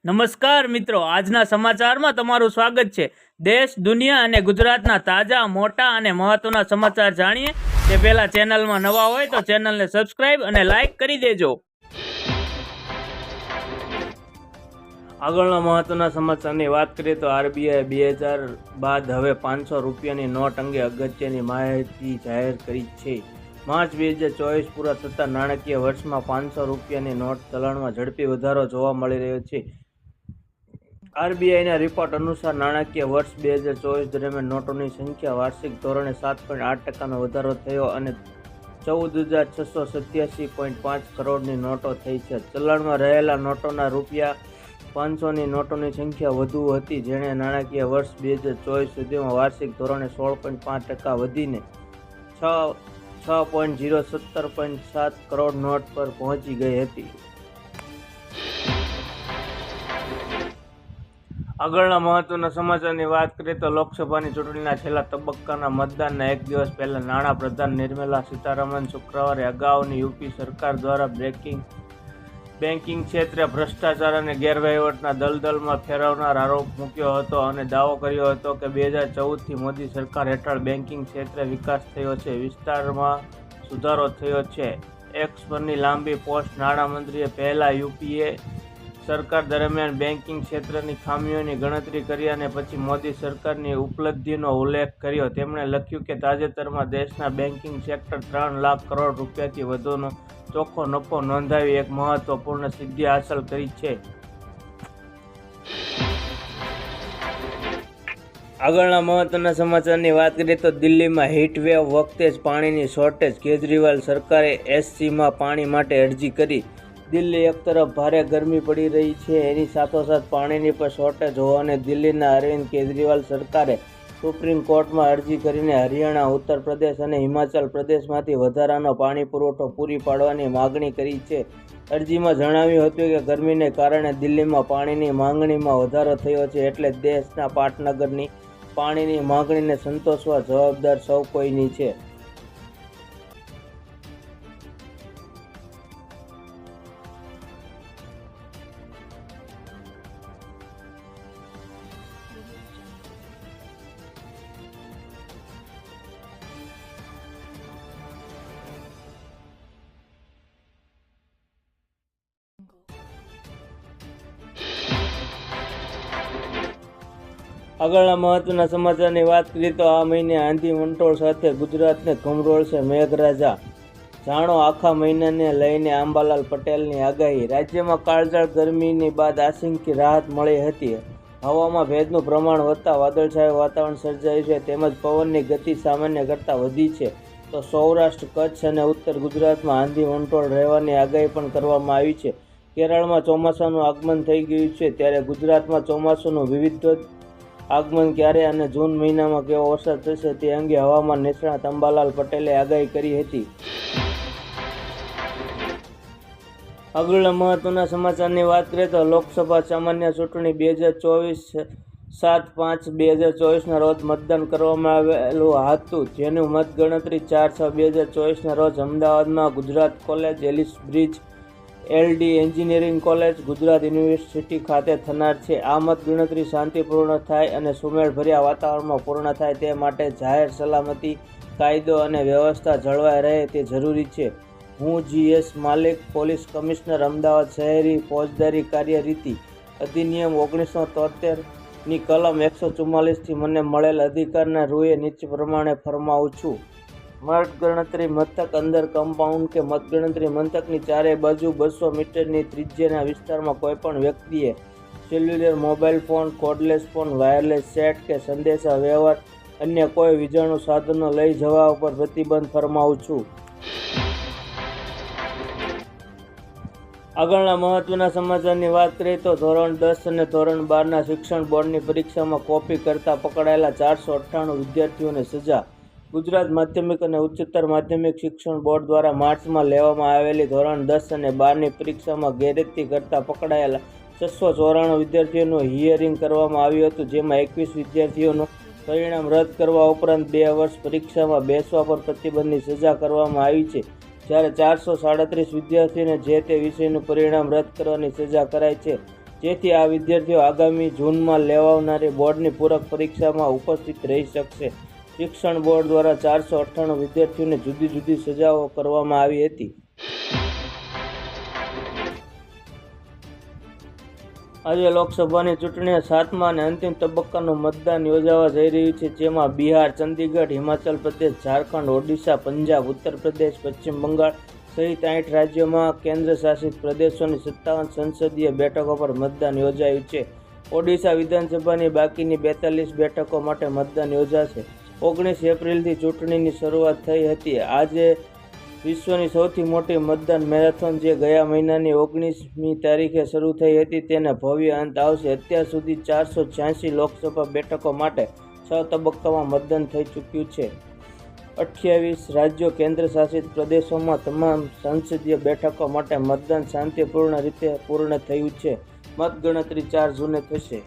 નમસ્કાર મિત્રો, આજના સમાચારમાં તમારું સ્વાગત છે। દેશ, દુનિયા અને ગુજરાતના તાજા, મોટા અને મહત્વના સમાચાર જાણીએ તે પહેલા ચેનલમાં નવા હોય તો ચેનલને સબસ્ક્રાઇબ અને લાઇક કરી દેજો। આગળના મહત્વના સમાચારની વાત કરીએ તો આરબીઆઈ 2000 બાદ હવે 500 રૂપિયાની નોટ અંગે અગત્યની માહિતી જાહેર કરી છે। માર્ચ 2024 પૂરા થતા નાણાકીય વર્ષમાં 500 રૂપિયાની નોટ ચલણમાં ઝડપી વધારો જોવા મળી રહ્યો છે। આરબીઆઈના રિપોર્ટ અનુસાર નાણાકીય વર્ષ 2024 દરમિયાન નોટોની સંખ્યા વાર્ષિક ધોરણે 7.8% વધારો થયો અને 14,687.5 કરોડની નોટો થઈ છે। ચલણમાં રહેલા નોટોના રૂપિયા 500ની નોટોની સંખ્યા વધુ હતી, જેણે નાણાકીય વર્ષ 2024 સુધીમાં વાર્ષિક ધોરણે 16.5% વધીને 6,017.7 કરોડ નોટ પર પહોંચી ગઈ હતી। આગળના મહત્વના સમાચારની વાત કરીએ તો લોકસભાની ચૂંટણીના છેલ્લા તબક્કાના મતદાનના એક દિવસ પહેલા નાણાપ્રધાન નિર્મલા સીતારમણ શુક્રવારે અગાઉની યુપી સરકાર દ્વારા બેન્કિંગ ક્ષેત્રે ભ્રષ્ટાચાર અને ગેરવહીવટના દલદલમાં ફેરવનાર આરોપ મૂક્યો હતો અને દાવો કર્યો હતો કે 2014થી મોદી સરકાર હેઠળ બેન્કિંગ ક્ષેત્રે વિકાસ થયો છે, વિસ્તારમાં સુધારો થયો છે। એક્સ પરની લાંબી પોસ્ટ નાણામંત્રીએ પહેલા યુપીએ સરકાર દરમિયાન બેન્કિંગ ક્ષેત્રની ખામીઓની ગણતરી કરી અને પછી મોદી સરકારની ઉપલબ્ધિનો ઉલ્લેખ કર્યો। તેમણે લખ્યું કે તાજેતરમાં દેશના બેન્કિંગ સેક્ટર 3 લાખ કરોડ રૂપિયાથી વધુનો ચોખ્ખો નફો નોંધાવી એક મહત્વપૂર્ણ સિદ્ધિ હાંસલ કરી છે। આગળના મહત્વના સમાચારની વાત કરીએ તો દિલ્હીમાં હીટવેવ વખતે જ પાણીની શોર્ટેજ, કેજરીવાલ સરકારે એસસીમાં પાણી માટે અરજી કરી। દિલ્હી એક તરફ ભારે ગરમી પડી રહી છે, એની સાથોસાથ પાણીની પણ શોર્ટેજ હોવાને દિલ્હીના અરવિંદ કેજરીવાલ સરકારે સુપ્રીમ કોર્ટમાં અરજી કરીને હરિયાણા, ઉત્તર પ્રદેશ અને હિમાચલ પ્રદેશમાંથી વધારાનો પાણી પુરવઠો પૂરી પાડવાની માગણી કરી છે। અરજીમાં જણાવ્યું હતું કે ગરમીને કારણે દિલ્હીમાં પાણીની માંગણીમાં વધારો થયો છે, એટલે દેશના પાટનગરની પાણીની માંગણીને સંતોષવા જવાબદાર સૌ કોઈની છે। આગળના મહત્વના સમાચારની વાત કરીએ તો આ મહિને આંધી વંટોળ સાથે ગુજરાતને ઘમરોળશે મેઘરાજા, જાણો આખા મહિનાને લઈને અંબાલાલ પટેલની આગાહી। રાજ્યમાં કાળઝાળ ગરમીની બાદ આંશિક રાહત મળી હતી। હવામાં ભેજનું પ્રમાણ વધતા વાદળછાયું વાતાવરણ સર્જાયું છે, તેમજ પવનની ગતિ સામાન્ય કરતાં વધી છે। તો સૌરાષ્ટ્ર, કચ્છ અને ઉત્તર ગુજરાતમાં આંધી વંટોળ રહેવાની આગાહી પણ કરવામાં આવી છે। કેરળમાં ચોમાસાનું આગમન થઈ ગયું છે, ત્યારે ગુજરાતમાં ચોમાસાનું વિવિધ આગમન ક્યારે અને જૂન મહિનામાં કેવો વરસાદ થશે તે અંગે હવામાન નિષ્ણાત અંબાલાલ પટેલે આગાહી કરી હતી। આગળના મહત્વના સમાચારની વાત કરીએ તો લોકસભા સામાન્ય ચૂંટણી 2024 7/5/2024ના રોજ મતદાન કરવામાં આવેલું હતું, જેનું મતગણતરી 4/6/2024ના રોજ અમદાવાદમાં Gujarat college, Ellis Bridge, LD engineering college, Gujarat university ખાતે થનાર છે। આ મતગણતરી શાંતિપૂર્ણ થાય અને સુમેળભર્યા વાતાવરણમાં પૂર્ણ થાય તે માટે જાહેર સલામતી, કાયદો અને વ્યવસ્થા જળવાઈ રહે તે જરૂરી છે। હું GS માલિક, પોલીસ કમિશનર, અમદાવાદ શહેરી ફોજદારી કાર્યરીતિ અધિનિયમ 1973ની કલમ 144થી મને મળેલ અધિકારના રૂએ નીચે પ્રમાણે ફરમાવું છું। મતગણતરી મથક અંદર કમ્પાઉન્ડ કે મતગણતરી મથકની ચારે બાજુ 200 મીટરની ત્રિજ્યાના વિસ્તારમાં કોઈપણ વ્યક્તિએ cellular mobile phone, cordless phone, wireless set કે સંદેશા વ્યવહાર અન્ય કોઈ વીજાણુ સાધનો લઈ જવા ઉપર પ્રતિબંધ ફરમાવું છું। આગળના મહત્વના સમાચારની વાત કરીએ તો ધોરણ 10 અને ધોરણ 12ના શિક્ષણ બોર્ડની પરીક્ષામાં કોપી કરતા પકડાયેલા 498 વિદ્યાર્થીઓને સજા। ગુજરાત માધ્યમિક અને ઉચ્ચતર માધ્યમિક શિક્ષણ બોર્ડ દ્વારા માર્ચમાં લેવામાં આવેલી ધોરણ 10 અને 12ની પરીક્ષામાં ગેરરીતિ કરતા પકડાયેલા 694 વિદ્યાર્થીઓનું હિયરિંગ કરવામાં આવ્યું હતું, જેમાં 21 વિદ્યાર્થીઓનું પરિણામ રદ કરવા ઉપરાંત 2 વર્ષ પરીક્ષામાં બેસવા પર પ્રતિબંધની સજા કરવામાં આવી છે, જ્યારે 437 વિદ્યાર્થીઓને જે તે વિષયનું પરિણામ રદ કરવાની સજા કરાઈ છે। જેથી આ વિદ્યાર્થીઓ આગામી જૂનમાં લેવાનારી બોર્ડની પૂરક પરીક્ષામાં ઉપસ્થિત રહી શકશે. શિક્ષણ બોર્ડ દ્વારા 498 વિદ્યાર્થીઓને જુદી જુદી સજાઓ કરવામાં આવી હતી. આજે લોકસભાની ચૂંટણીના 7મા અને અંતિમ તબક્કાનું મતદાન યોજાવા જઈ રહ્યું છે, જેમાં બિહાર, ચંદીગઢ, હિમાચલ પ્રદેશ, ઝારખંડ, ઓડિશા, પંજાબ, ઉત્તર પ્રદેશ, પશ્ચિમ બંગાળ સહિત 8 રાજ્યોમાં કેન્દ્ર શાસિત પ્રદેશોની 57 સંસદીય બેઠકો પર મતદાન યોજાયું છે. ઓડિશા વિધાનસભાની બાકીની 42 બેઠકો માટે મતદાન યોજાશે. 19 એપ્રિલથી ચૂંટણીની શરૂઆત થઈ હતી. આજે વિશ્વની સૌથી મોટી મતદાન મેરેથોન, જે ગયા મહિનાની 19મી તારીખે શરૂ થઈ હતી, તેને ભવ્ય અંત આવશે. અત્યાર સુધી 486 લોકસભા બેઠકો માટે 6 તબક્કામાં મતદાન થઈ ચૂક્યું છે. 28 રાજ્યો કેન્દ્ર શાસિત પ્રદેશોમાં તમામ સંસદીય બેઠકો માટે મતદાન શાંતિપૂર્ણ રીતે પૂર્ણ થયું છે. મતગણતરી 4 જૂને થશે.